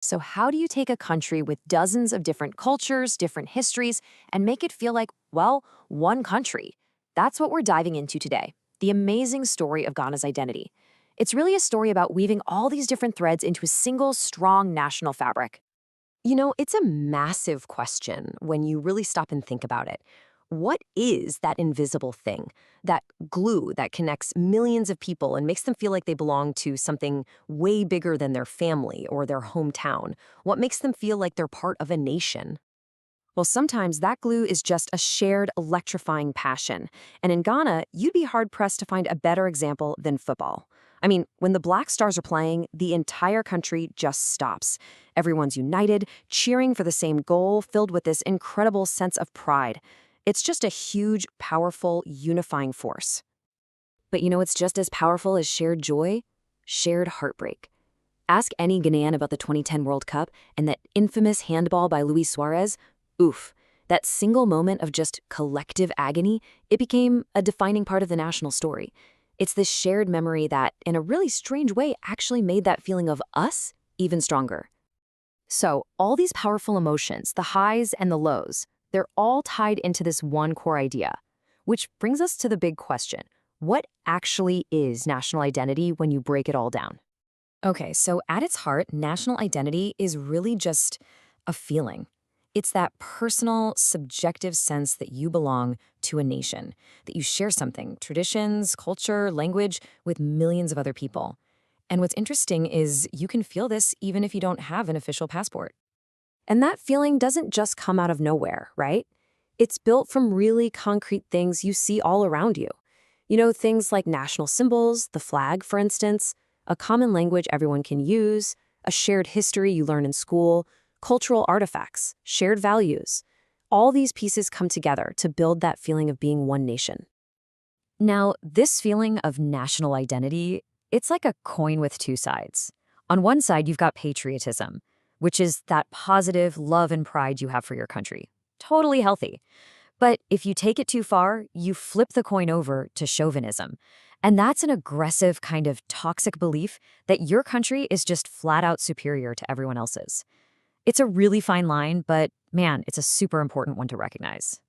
So, how do you take a country with dozens of different cultures, different histories, and make it feel like, well, one country? That's what we're diving into today, the amazing story of Ghana's identity. It's really a story about weaving all these different threads into a single, strong national fabric. It's a massive question when you really stop and think about it. What is that invisible thing, that glue that connects millions of people and makes them feel like they belong to something way bigger than their family or their hometown? What makes them feel like they're part of a nation? Well, sometimes that glue is just a shared, electrifying passion. And in Ghana, you'd be hard pressed to find a better example than football. I mean, when the Black Stars are playing, the entire country just stops. Everyone's united, cheering for the same goal, filled with this incredible sense of pride. It's just a huge, powerful, unifying force. But it's just as powerful as shared joy? Shared heartbreak. Ask any Ghanaian about the 2010 World Cup and that infamous handball by Luis Suarez. Oof. That single moment of just collective agony, it became a defining part of the national story. It's this shared memory that, in a really strange way, actually made that feeling of us even stronger. So, all these powerful emotions, the highs and the lows, they're all tied into this one core idea. Which brings us to the big question. What actually is national identity when you break it all down? Okay, so at its heart, national identity is really just a feeling. It's that personal, subjective sense that you belong to a nation, that you share something, traditions, culture, language, with millions of other people. And what's interesting is you can feel this even if you don't have an official passport. And that feeling doesn't just come out of nowhere, right? It's built from really concrete things you see all around you. Things like national symbols, the flag, for instance, a common language everyone can use, a shared history you learn in school, cultural artifacts, shared values. All these pieces come together to build that feeling of being one nation. Now, this feeling of national identity, it's like a coin with two sides. On one side, you've got patriotism, which is that positive love and pride you have for your country. Totally healthy. But if you take it too far, you flip the coin over to chauvinism. And that's an aggressive kind of toxic belief that your country is just flat out superior to everyone else's. It's a really fine line, but man, it's a super important one to recognize.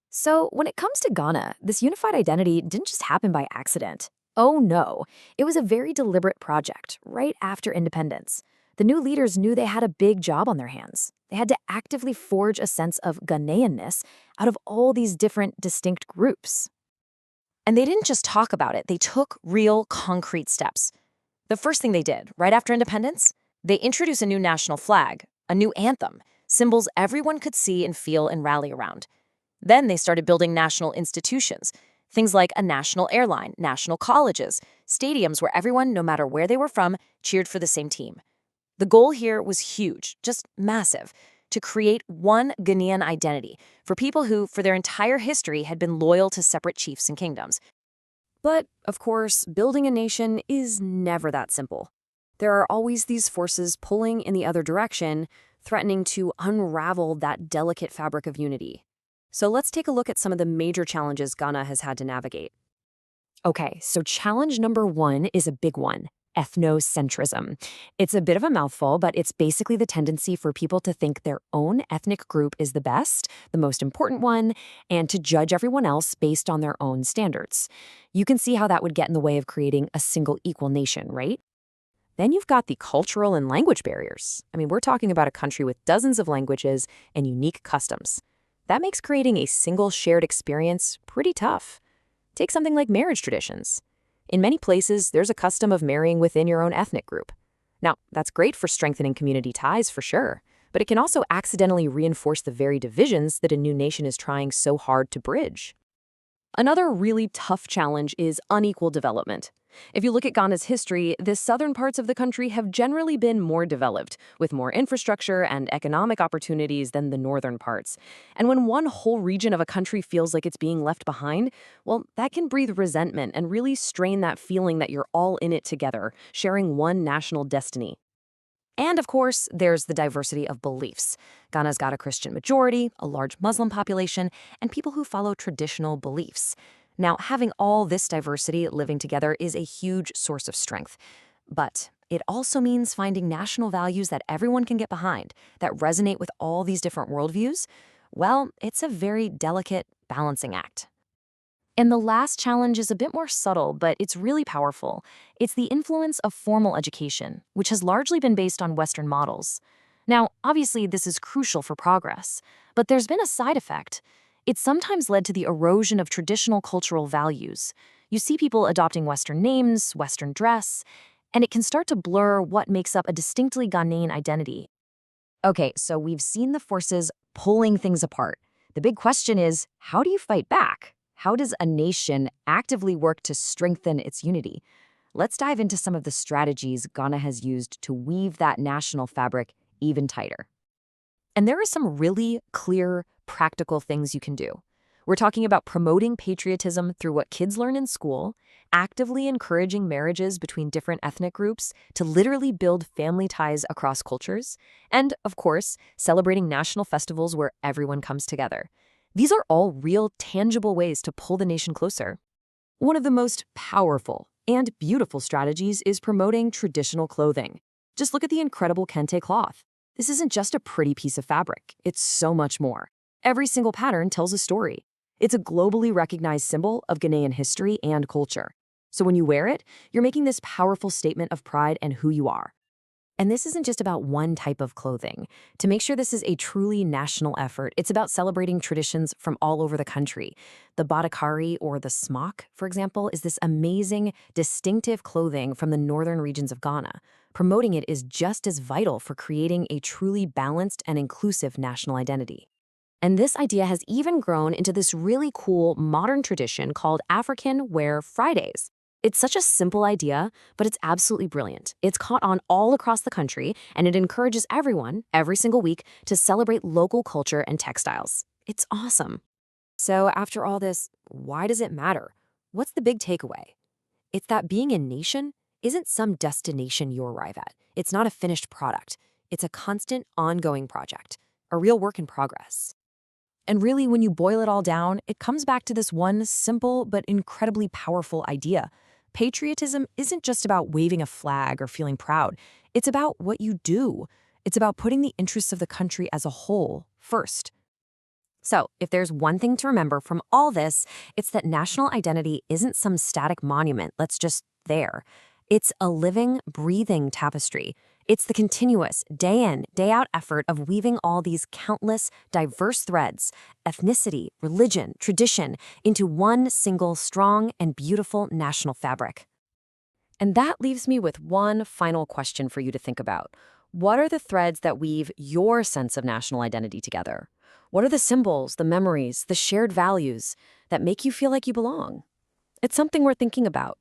So, when it comes to Ghana, this unified identity didn't just happen by accident. Oh no, it was a very deliberate project right after independence. The new leaders knew they had a big job on their hands. They had to actively forge a sense of Ghanaianness out of all these different distinct groups. And they didn't just talk about it, they took real, concrete steps. The first thing they did, right after independence, they introduced a new national flag, a new anthem, symbols everyone could see and feel and rally around. Then they started building national institutions, things like a national airline, national colleges, stadiums where everyone, no matter where they were from, cheered for the same team. The goal here was huge, just massive, to create one Ghanaian identity for people who, for their entire history, had been loyal to separate chiefs and kingdoms. But, of course, building a nation is never that simple. There are always these forces pulling in the other direction, threatening to unravel that delicate fabric of unity. So let's take a look at some of the major challenges Ghana has had to navigate. Okay, so challenge number one is a big one. Ethnocentrism. It's a bit of a mouthful, but it's basically the tendency for people to think their own ethnic group is the best, the most important one, and to judge everyone else based on their own standards. You can see how that would get in the way of creating a single equal nation, right? Then you've got the cultural and language barriers. I mean, we're talking about a country with dozens of languages and unique customs. That makes creating a single shared experience pretty tough. Take something like marriage traditions. In many places, there's a custom of marrying within your own ethnic group. Now, that's great for strengthening community ties for sure, but it can also accidentally reinforce the very divisions that a new nation is trying so hard to bridge. Another really tough challenge is unequal development. If you look at Ghana's history, the southern parts of the country have generally been more developed, with more infrastructure and economic opportunities than the northern parts. And when one whole region of a country feels like it's being left behind, well, that can breathe resentment and really strain that feeling that you're all in it together, sharing one national destiny. And of course, there's the diversity of beliefs. Ghana's got a Christian majority, a large Muslim population, and people who follow traditional beliefs. Now, having all this diversity living together is a huge source of strength. But it also means finding national values that everyone can get behind, that resonate with all these different worldviews. Well, it's a very delicate balancing act. And the last challenge is a bit more subtle, but it's really powerful. It's the influence of formal education, which has largely been based on Western models. Now, obviously, this is crucial for progress, but there's been a side effect. It's sometimes led to the erosion of traditional cultural values. You see people adopting Western names, Western dress, and it can start to blur what makes up a distinctly Ghanaian identity. Okay, so we've seen the forces pulling things apart. The big question is, how do you fight back? How does a nation actively work to strengthen its unity? Let's dive into some of the strategies Ghana has used to weave that national fabric even tighter. And there are some really clear, practical things you can do. We're talking about promoting patriotism through what kids learn in school, actively encouraging marriages between different ethnic groups to literally build family ties across cultures, and, of course, celebrating national festivals where everyone comes together. These are all real, tangible ways to pull the nation closer. One of the most powerful and beautiful strategies is promoting traditional clothing. Just look at the incredible kente cloth. This isn't just a pretty piece of fabric, it's so much more. Every single pattern tells a story. It's a globally recognized symbol of Ghanaian history and culture. So when you wear it, you're making this powerful statement of pride and who you are. And this isn't just about one type of clothing. To make sure this is a truly national effort, it's about celebrating traditions from all over the country. The Badakari, or the smock, for example, is this amazing, distinctive clothing from the northern regions of Ghana. Promoting it is just as vital for creating a truly balanced and inclusive national identity. And this idea has even grown into this really cool modern tradition called African Wear Fridays. It's such a simple idea, but it's absolutely brilliant. It's caught on all across the country, and it encourages everyone, every single week, to celebrate local culture and textiles. It's awesome. So after all this, why does it matter? What's the big takeaway? It's that being a nation isn't some destination you arrive at. It's not a finished product. It's a constant, ongoing project, a real work in progress. And really, when you boil it all down, it comes back to this one simple but incredibly powerful idea. Patriotism isn't just about waving a flag or feeling proud. It's about what you do. It's about putting the interests of the country as a whole first. So, if there's one thing to remember from all this, it's that national identity isn't some static monument that's just there. It's a living, breathing tapestry. It's the continuous, day in, day out effort of weaving all these countless, diverse threads, ethnicity, religion, tradition, into one single strong and beautiful national fabric. And that leaves me with one final question for you to think about. What are the threads that weave your sense of national identity together? What are the symbols, the memories, the shared values that make you feel like you belong? It's something we're thinking about.